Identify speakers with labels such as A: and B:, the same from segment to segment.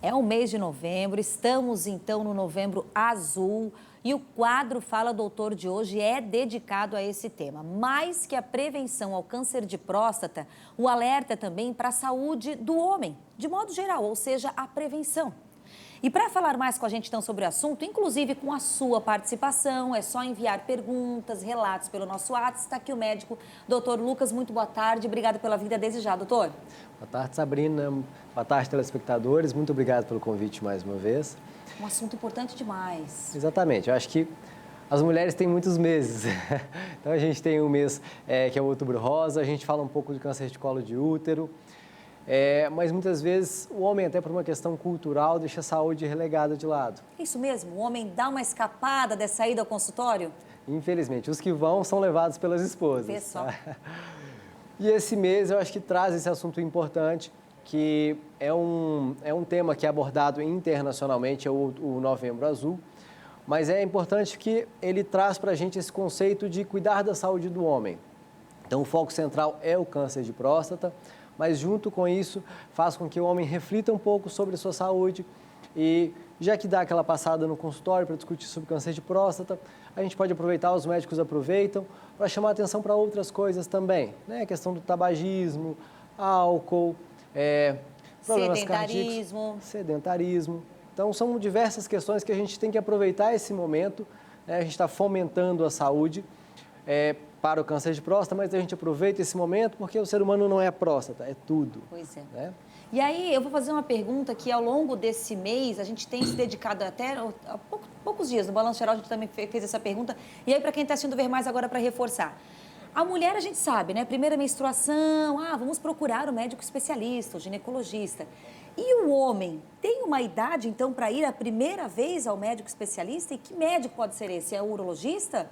A: É o mês de novembro, estamos então no Novembro Azul e o quadro Fala Doutor de hoje é dedicado a esse tema. Mais que a prevenção ao câncer de próstata, o alerta é também para a saúde do homem, de modo geral, ou seja, a prevenção. E para falar mais com a gente então sobre o assunto, inclusive com a sua participação, é só enviar perguntas, relatos pelo nosso WhatsApp. Está aqui o médico, doutor Lucas, muito boa tarde, obrigada pela vinda desde já, doutor.
B: Boa tarde, Sabrina. Boa tarde, telespectadores. Muito obrigado pelo convite mais uma vez.
A: Um assunto importante demais.
B: Exatamente. Eu acho que as mulheres têm muitos meses. Então, a gente tem um mês que é o Outubro Rosa, a gente fala um pouco de câncer de colo de útero. Mas muitas vezes o homem, até por uma questão cultural, deixa a saúde relegada de lado.
A: É isso mesmo? O homem dá uma escapada dessa ida ao consultório?
B: Infelizmente, os que vão são levados pelas esposas.
A: Pessoal.
B: E esse mês eu acho que traz esse assunto importante, que é um tema que é abordado internacionalmente, é o Novembro Azul, mas é importante que ele traz para a gente esse conceito de cuidar da saúde do homem. Então, o foco central é o câncer de próstata, mas junto com isso faz com que o homem reflita um pouco sobre a sua saúde e já que dá aquela passada no consultório para discutir sobre câncer de próstata, a gente pode aproveitar, os médicos aproveitam para chamar atenção para outras coisas também, né? A questão do tabagismo, álcool, problemas cardíacos, sedentarismo. Então, são diversas questões que a gente tem que aproveitar esse momento, né? A gente está fomentando a saúde para o câncer de próstata, mas a gente aproveita esse momento porque o ser humano não é a próstata, é tudo.
A: Pois é.
B: Né?
A: E aí, eu vou fazer uma pergunta que ao longo desse mês, a gente tem se dedicado até há poucos dias, no Balanço Geral a gente também fez essa pergunta, e aí para quem está assistindo ver mais agora para reforçar. A mulher a gente sabe, né? Primeira menstruação, vamos procurar o médico especialista, o ginecologista. E o homem, tem uma idade então para ir a primeira vez ao médico especialista? E que médico pode ser esse? É o urologista?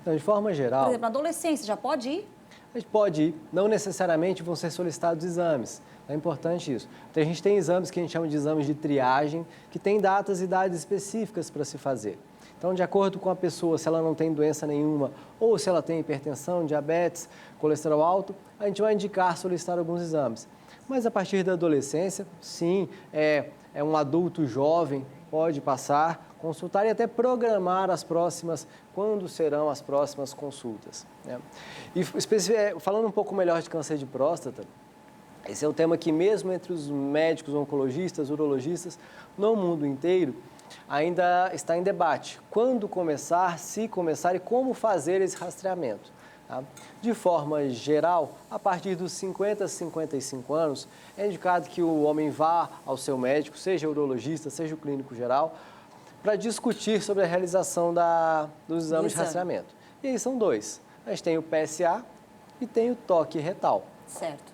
B: Então, de forma geral...
A: Por exemplo, na adolescência, já pode ir?
B: A gente pode ir, não necessariamente vão ser solicitados exames, é importante isso. Então, a gente tem exames que a gente chama de exames de triagem, que tem datas e idades específicas para se fazer. Então, de acordo com a pessoa, se ela não tem doença nenhuma, ou se ela tem hipertensão, diabetes, colesterol alto, a gente vai indicar solicitar alguns exames. Mas a partir da adolescência, sim, é um adulto jovem, pode passar, consultar e até programar quando serão as próximas consultas. Né? E falando um pouco melhor de câncer de próstata, esse é um tema que mesmo entre os médicos, oncologistas, urologistas, no mundo inteiro, ainda está em debate. Quando começar, se começar e como fazer esse rastreamento. Tá? De forma geral, a partir dos 50 a 55 anos, é indicado que o homem vá ao seu médico, seja urologista, seja o clínico geral, para discutir sobre a realização dos exames de rastreamento. E aí são dois. A gente tem o PSA e tem o toque retal.
A: Certo.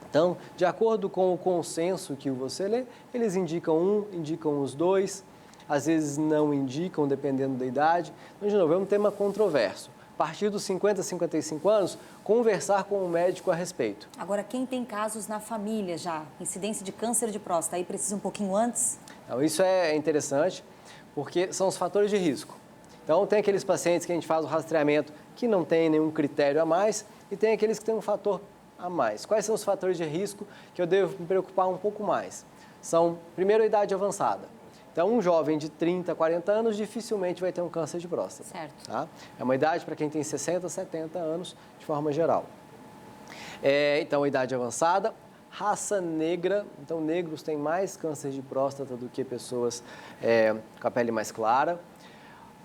B: Então, de acordo com o consenso que você lê, eles indicam indicam os dois, às vezes não indicam, dependendo da idade. Então, de novo, é um tema controverso. A partir dos 50 a 55 anos, conversar com o médico a respeito.
A: Agora, quem tem casos na família já, incidência de câncer de próstata, aí precisa um pouquinho antes?
B: Então, isso é interessante, porque são os fatores de risco. Então, tem aqueles pacientes que a gente faz o rastreamento que não tem nenhum critério a mais e tem aqueles que têm um fator a mais. Quais são os fatores de risco que eu devo me preocupar um pouco mais? São, primeiro, a idade avançada. Então, um jovem de 30, 40 anos dificilmente vai ter um câncer de próstata.
A: Certo.
B: Tá? É uma idade para quem tem 60, 70 anos, de forma geral. Então, a idade avançada, raça negra. Então, negros têm mais câncer de próstata do que pessoas com a pele mais clara.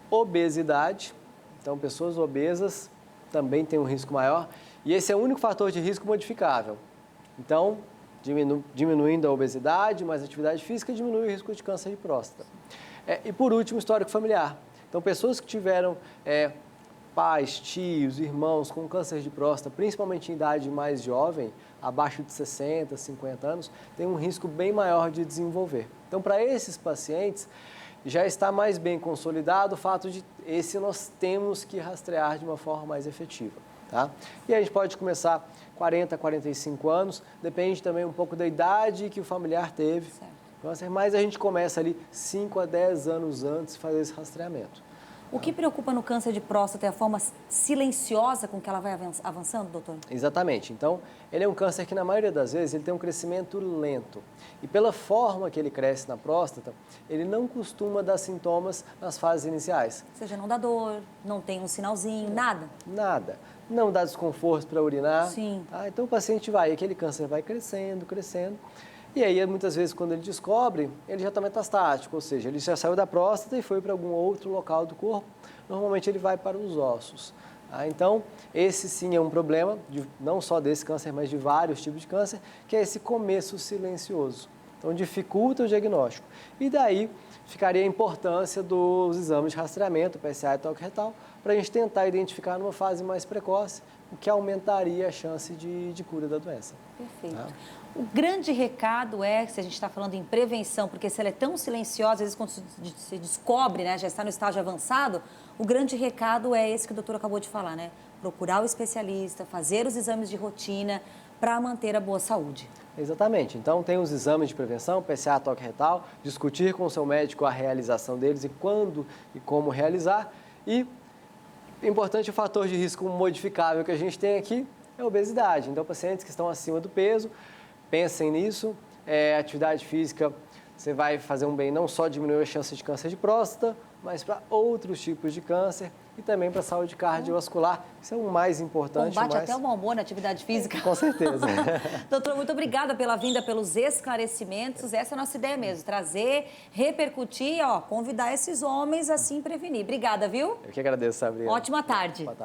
B: Obesidade. Então, pessoas obesas também têm um risco maior. E esse é o único fator de risco modificável. Então, diminuindo a obesidade, mais atividade física, diminui o risco de câncer de próstata. E por último, histórico familiar. Então, pessoas que tiveram pais, tios, irmãos com câncer de próstata, principalmente em idade mais jovem, abaixo de 60, 50 anos, têm um risco bem maior de desenvolver. Então, para esses pacientes, já está mais bem consolidado o fato de esse nós temos que rastrear de uma forma mais efetiva. Tá? E a gente pode começar 40, 45 anos, depende também um pouco da idade que o familiar teve. Certo. Mas a gente começa ali 5 a 10 anos antes de fazer esse rastreamento.
A: O que preocupa no câncer de próstata é a forma silenciosa com que ela vai avançando, doutor?
B: Exatamente. Então, ele é um câncer que, na maioria das vezes, ele tem um crescimento lento. E pela forma que ele cresce na próstata, ele não costuma dar sintomas nas fases iniciais.
A: Ou seja, não dá dor, não tem um sinalzinho, nada?
B: Nada. Não dá desconforto para urinar.
A: Sim.
B: Tá? Então, o paciente aquele câncer vai crescendo, crescendo. E aí, muitas vezes, quando ele descobre, ele já está metastático, ou seja, ele já saiu da próstata e foi para algum outro local do corpo. Normalmente, ele vai para os ossos. Tá? Então, esse sim é um problema, não só desse câncer, mas de vários tipos de câncer, que é esse começo silencioso. Então, dificulta o diagnóstico. E daí, ficaria a importância dos exames de rastreamento, PSA e toque retal, para a gente tentar identificar numa fase mais precoce, o que aumentaria a chance de cura da doença.
A: Perfeito.
B: Tá?
A: O grande recado é, se a gente está falando em prevenção, porque se ela é tão silenciosa, às vezes quando se descobre, né, já está no estágio avançado, o grande recado é esse que o doutor acabou de falar, né? Procurar o especialista, fazer os exames de rotina para manter a boa saúde.
B: Exatamente. Então, tem os exames de prevenção, PSA, toque retal, discutir com o seu médico a realização deles e quando e como realizar. E, importante, o fator de risco modificável que a gente tem aqui é a obesidade. Então, pacientes que estão acima do peso, pensem nisso. Atividade física, você vai fazer um bem não só diminuir a chance de câncer de próstata, mas para outros tipos de câncer e também para a saúde cardiovascular. Isso é o mais importante.
A: Combate até o mau humor na atividade física.
B: Com certeza.
A: Doutor, muito obrigada pela vinda, pelos esclarecimentos. Essa é a nossa ideia mesmo, trazer, repercutir, convidar esses homens a se prevenir. Obrigada, viu?
B: Eu que agradeço, Sabrina.
A: Ótima tarde.
B: Boa tarde.